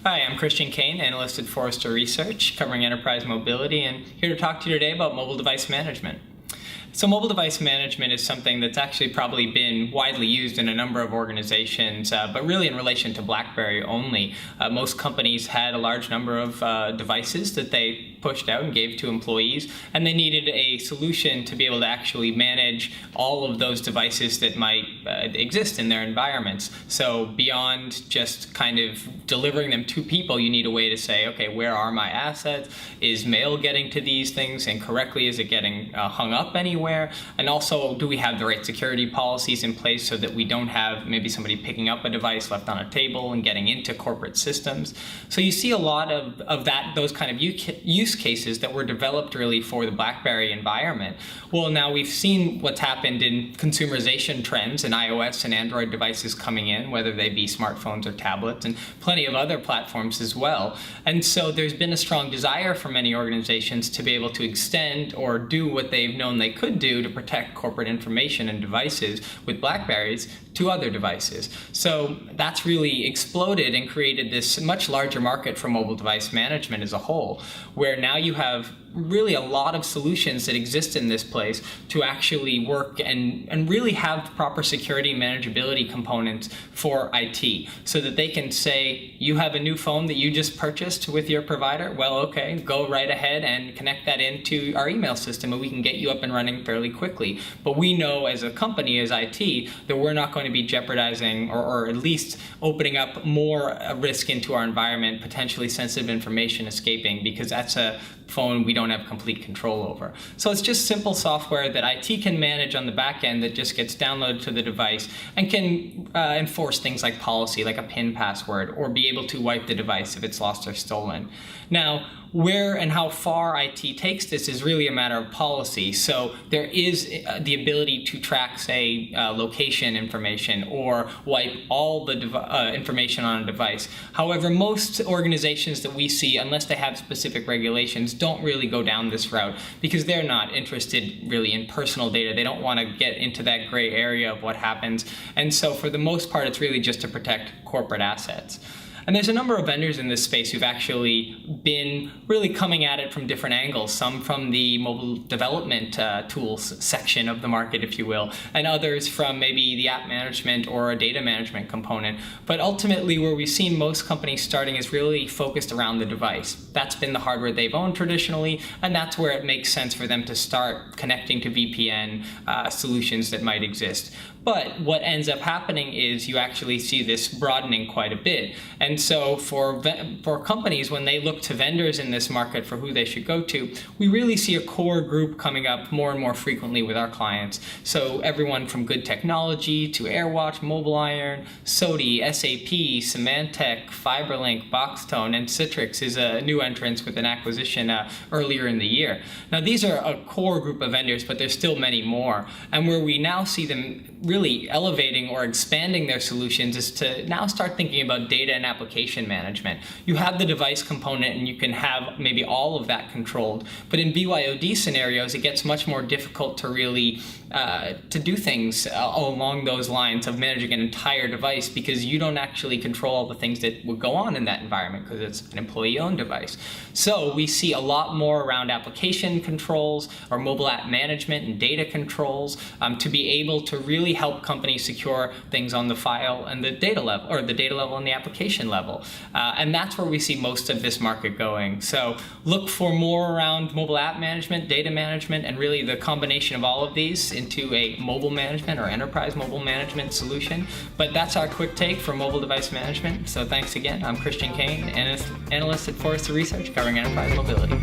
Hi, I'm Christian Kane, analyst at Forrester Research, covering enterprise mobility, and here to talk to you today about mobile device management. So mobile device management is something that's actually probably been widely used in a number of organizations, but really in relation to BlackBerry only. Most companies had a large number of devices that they pushed out and gave to employees, and they needed a solution to be able to actually manage all of those devices that might exist in their environments. So beyond just kind of delivering them to people, you need a way to say, okay, where are my assets? Is mail getting to these things incorrectly? Is it getting hung up anywhere? And also, do we have the right security policies in place so that we don't have maybe somebody picking up a device left on a table and getting into corporate systems? So you see a lot of those kind of use cases that were developed really for the BlackBerry environment. Well, now we've seen what's happened in consumerization trends in iOS and Android devices coming in, whether they be smartphones or tablets, and plenty of other platforms as well. And so there's been a strong desire for many organizations to be able to extend or do what they've known they could do to protect corporate information and devices with BlackBerries to other devices. So that's really exploded and created this much larger market for mobile device management as a whole, where now you have really a lot of solutions that exist in this place to actually work and really have proper security and manageability components for IT, so that they can say, you have a new phone that you just purchased with your provider? Well, okay, go right ahead and connect that into our email system and we can get you up and running fairly quickly. But we know as a company, as IT, that we're not going to be jeopardizing or at least opening up more risk into our environment, potentially sensitive information escaping, because that's a phone we don't have complete control over. So it's just simple software that IT can manage on the back end that just gets downloaded to the device and can enforce things like policy, like a PIN password, or be able to wipe the device if it's lost or stolen. Now, where and how far IT takes this is really a matter of policy. So there is the ability to track, say, location information or wipe all the information on a device. However, most organizations that we see, unless they have specific regulations, don't really go down this route because they're not interested really in personal data. They don't want to get into that gray area of what happens. And so for the most part, it's really just to protect corporate assets. And there's a number of vendors in this space who've actually been really coming at it from different angles, some from the mobile development tools section of the market, if you will, and others from maybe the app management or a data management component. But ultimately, where we've seen most companies starting is really focused around the device. That's been the hardware they've owned traditionally, and that's where it makes sense for them to start connecting to VPN solutions that might exist. But what ends up happening is you actually see this broadening quite a bit. And so for companies, when they look to vendors in this market for who they should go to, we really see a core group coming up more and more frequently with our clients. So everyone from Good Technology to AirWatch, MobileIron, Sodi, SAP, Symantec, Fiberlink, Boxtone, and Citrix is a new entrance with an acquisition earlier in the year. Now these are a core group of vendors, but there's still many more. And where we now see them really elevating or expanding their solutions is to now start thinking about data and application management. You have the device component and you can have maybe all of that controlled, but in BYOD scenarios it gets much more difficult to really to do things along those lines of managing an entire device, because you don't actually control all the things that would go on in that environment because it's an employee-owned device. So we see a lot more around application controls or mobile app management and data controls to be able to really help companies secure things on the file and the data level, or the data level and the application level. And that's where we see most of this market going. So look for more around mobile app management, data management, and really the combination of all of these into a mobile management or enterprise mobile management solution. But that's our quick take for mobile device management. So thanks again. I'm Christian Kane, analyst at Forrester Research, covering enterprise mobility.